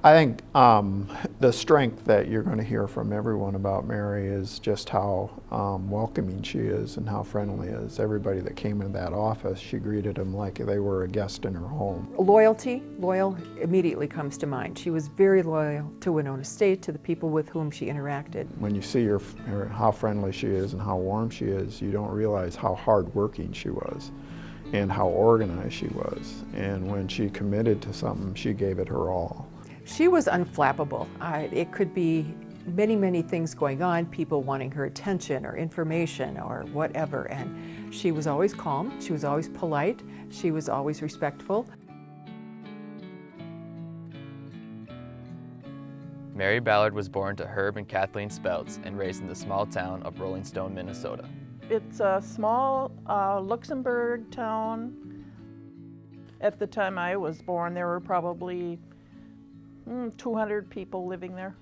I think the strength that you're going to hear from everyone about Mary is just how welcoming she is and how friendly is. Everybody that came in that office, she greeted them like they were a guest in her home. Loyal immediately comes to mind. She was very loyal to Winona State, to the people with whom she interacted. When you see her, how friendly she is and how warm she is, you don't realize how hardworking she was and how organized she was. And when she committed to something, she gave it her all. She was unflappable. It could be many things going on, people wanting her attention or information or whatever, and she was always calm, she was always polite, she was always respectful. Mary Ballard was born to Herb and Kathleen Speltz and raised in the small town of Rolling Stone, Minnesota. It's a small Luxembourg town. At the time I was born, there were probably 200 people living there.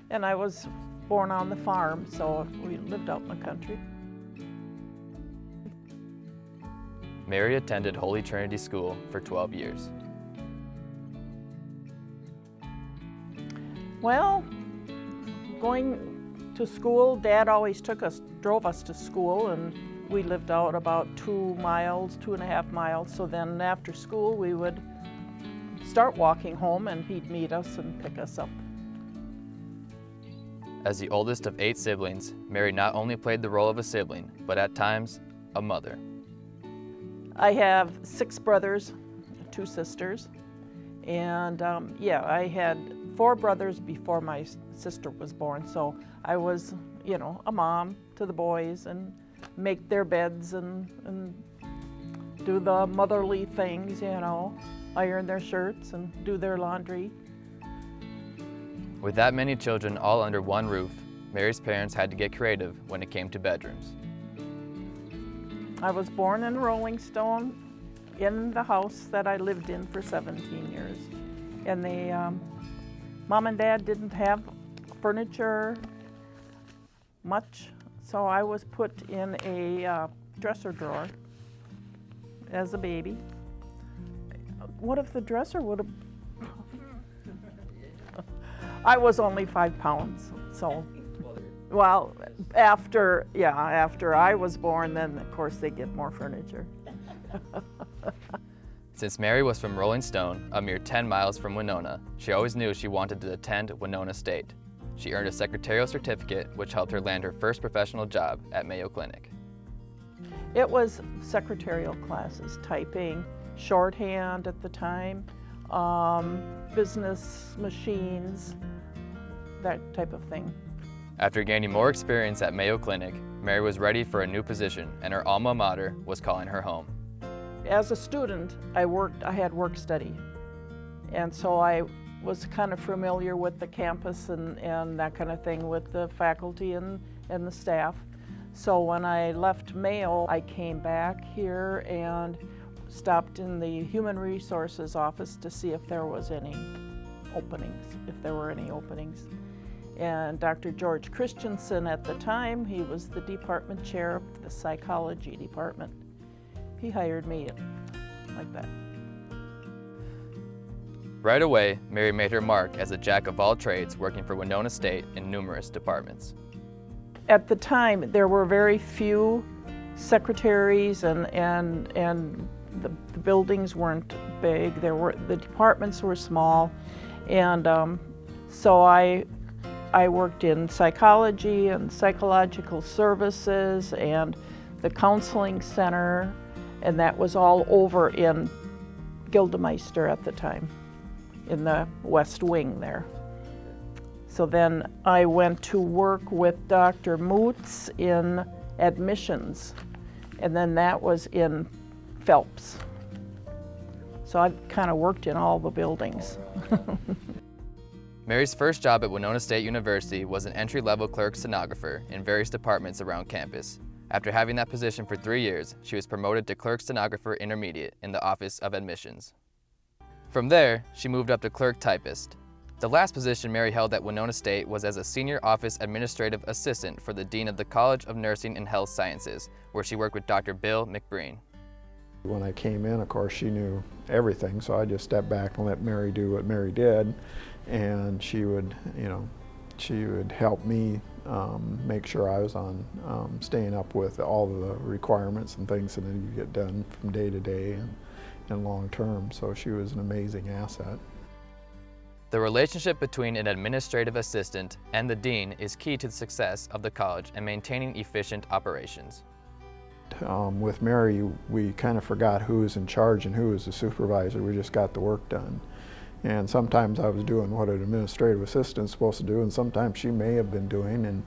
And I was born on the farm, so we lived out in the country. Mary attended Holy Trinity School for 12 years. Well, going to school, Dad always drove us to school, and we lived out about 2.5 miles. So then after school, we would start walking home, and he'd meet us and pick us up. As the oldest of 8 siblings, Mary not only played the role of a sibling, but at times, a mother. I have 6 brothers, 2 sisters, and I had 4 brothers before my sister was born, so I was, a mom to the boys and make their beds and do the motherly things, iron their shirts and do their laundry. With that many children all under one roof, Mary's parents had to get creative when it came to bedrooms. I was born in Rolling Stone in the house that I lived in for 17 years. And Mom and Dad didn't have furniture much, so I was put in a dresser drawer as a baby. What if the dresser would have... I was only 5 pounds, so... Well, after I was born, then of course they get more furniture. Since Mary was from Rolling Stone, a mere 10 miles from Winona, she always knew she wanted to attend Winona State. She earned a secretarial certificate, which helped her land her first professional job at Mayo Clinic. It was secretarial classes, typing, shorthand at the time, business machines, that type of thing. After gaining more experience at Mayo Clinic, Mary was ready for a new position, and her alma mater was calling her home. As a student, I had work study, and so I was kind of familiar with the campus and that kind of thing with the faculty and the staff. So when I left Mayo, I came back here and stopped in the Human Resources office to see if there was any openings, if there were any openings. And Dr. George Christensen at the time, he was the department chair of the psychology department. He hired me like that. Right away, Mary made her mark as a jack of all trades working for Winona State in numerous departments. At the time, there were very few secretaries and the buildings weren't big. The departments were small, and so I worked in psychology and psychological services and the counseling center, and that was all over in Gildemeister at the time, in the West Wing there. So then I went to work with Dr. Moots in admissions, and then that was in Phelps. So I kind of worked in all the buildings. Mary's first job at Winona State University was an entry-level clerk stenographer in various departments around campus. After having that position for 3 years, she was promoted to clerk stenographer intermediate in the Office of Admissions. From there, she moved up to clerk typist. The last position Mary held at Winona State was as a senior office administrative assistant for the Dean of the College of Nursing and Health Sciences, where she worked with Dr. Bill McBreen. When I came in, of course, she knew everything, so I just stepped back and let Mary do what Mary did, and she would, she would help me make sure I was on staying up with all of the requirements and things that you get done from day to day and long term. So she was an amazing asset. The relationship between an administrative assistant and the dean is key to the success of the college and maintaining efficient operations. With Mary, we kind of forgot who was in charge and who was the supervisor. We just got the work done. And sometimes I was doing what an administrative assistant's supposed to do, and sometimes she may have been doing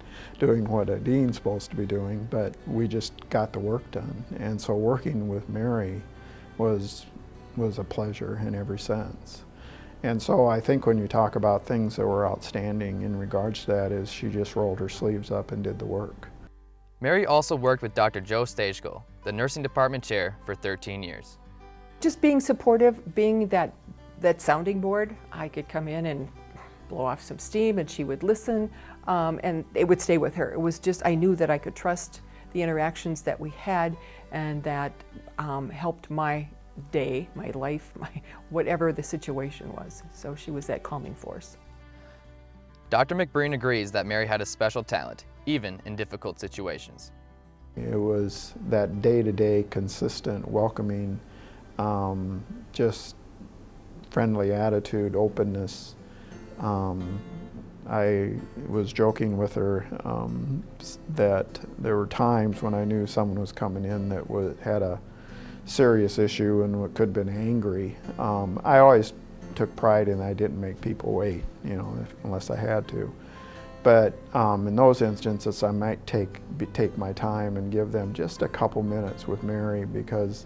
what a dean's supposed to be doing, but we just got the work done. And so working with Mary was a pleasure in every sense. And so I think when you talk about things that were outstanding in regards to that is she just rolled her sleeves up and did the work. Mary also worked with Dr. Joe Stagel, the nursing department chair, for 13 years. Just being supportive, being that sounding board. I could come in and blow off some steam and she would listen, and it would stay with her. It was just, I knew that I could trust the interactions that we had, and that helped my day, my life, whatever the situation was. So she was that calming force. Dr. McBreen agrees that Mary had a special talent, even in difficult situations. It was that day-to-day, consistent, welcoming, just friendly attitude, openness. I was joking with her that there were times when I knew someone was coming in that had a serious issue and could have been angry. I always took pride in I didn't make people wait, unless I had to. But in those instances, I might take my time and give them just a couple minutes with Mary, because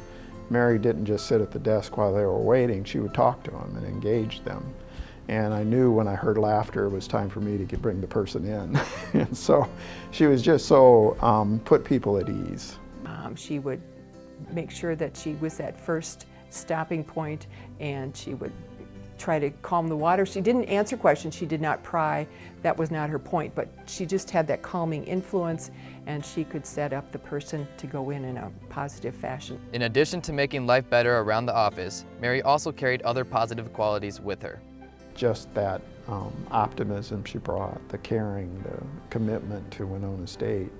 Mary didn't just sit at the desk while they were waiting. She would talk to them and engage them. And I knew when I heard laughter, it was time for me to bring the person in. And so she was just so put people at ease. She would make sure that she was that first stopping point, and she would try to calm the water. She didn't answer questions, she did not pry, that was not her point, but she just had that calming influence, and she could set up the person to go in a positive fashion. In addition to making life better around the office, Mary also carried other positive qualities with her. Just that optimism she brought, the caring, the commitment to Winona State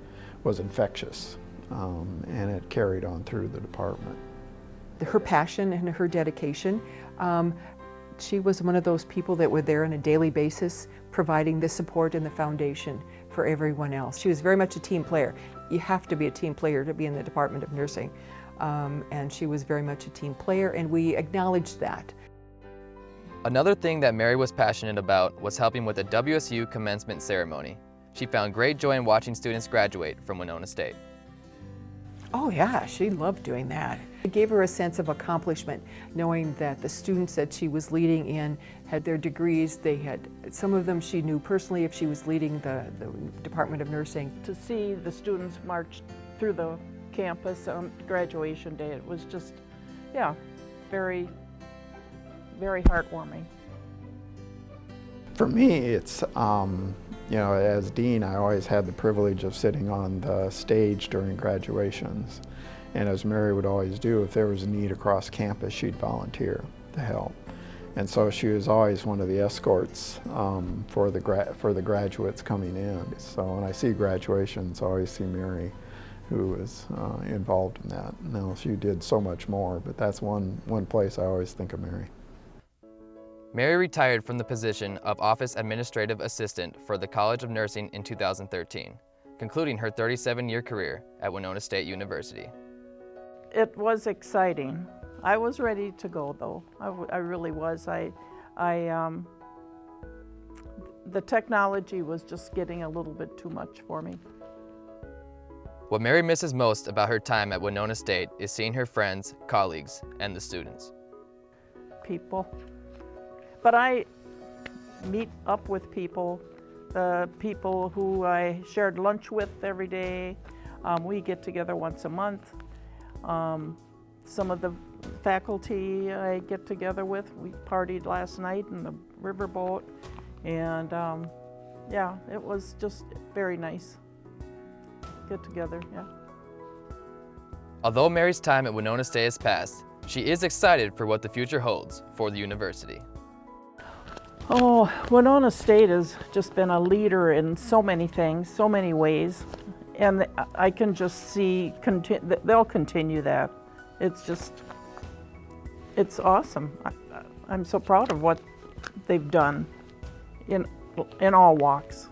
was infectious, and it carried on through the department. Her passion and her dedication, she was one of those people that were there on a daily basis, providing the support and the foundation for everyone else. She was very much a team player. You have to be a team player to be in the Department of Nursing. And she was very much a team player, and we acknowledged that. Another thing that Mary was passionate about was helping with the WSU commencement ceremony. She found great joy in watching students graduate from Winona State. Oh yeah, she loved doing that. It gave her a sense of accomplishment, knowing that the students that she was leading in had their degrees. They had, some of them she knew personally if she was leading the Department of Nursing. To see the students march through the campus on graduation day, it was just, yeah, very, very heartwarming. For me, it's, as dean, I always had the privilege of sitting on the stage during graduations. And as Mary would always do, if there was a need across campus, she'd volunteer to help. And so she was always one of the escorts for the graduates coming in. So when I see graduations, I always see Mary, who was involved in that. Now, she did so much more, but that's one place I always think of Mary. Mary retired from the position of Office Administrative Assistant for the College of Nursing in 2013, concluding her 37-year career at Winona State University. It was exciting. I was ready to go, though. I really was. The technology was just getting a little bit too much for me. What Mary misses most about her time at Winona State is seeing her friends, colleagues, and the students. People. But I meet up with people, the people who I shared lunch with every day. We get together once a month. Some of the faculty I get together with, we partied last night in the riverboat, and yeah, it was just very nice. Get together, yeah. Although Mary's time at Winona State has passed, she is excited for what the future holds for the university. Oh, Winona State has just been a leader in so many things, so many ways, and I can just see they'll continue that. It's awesome. I'm so proud of what they've done in all walks.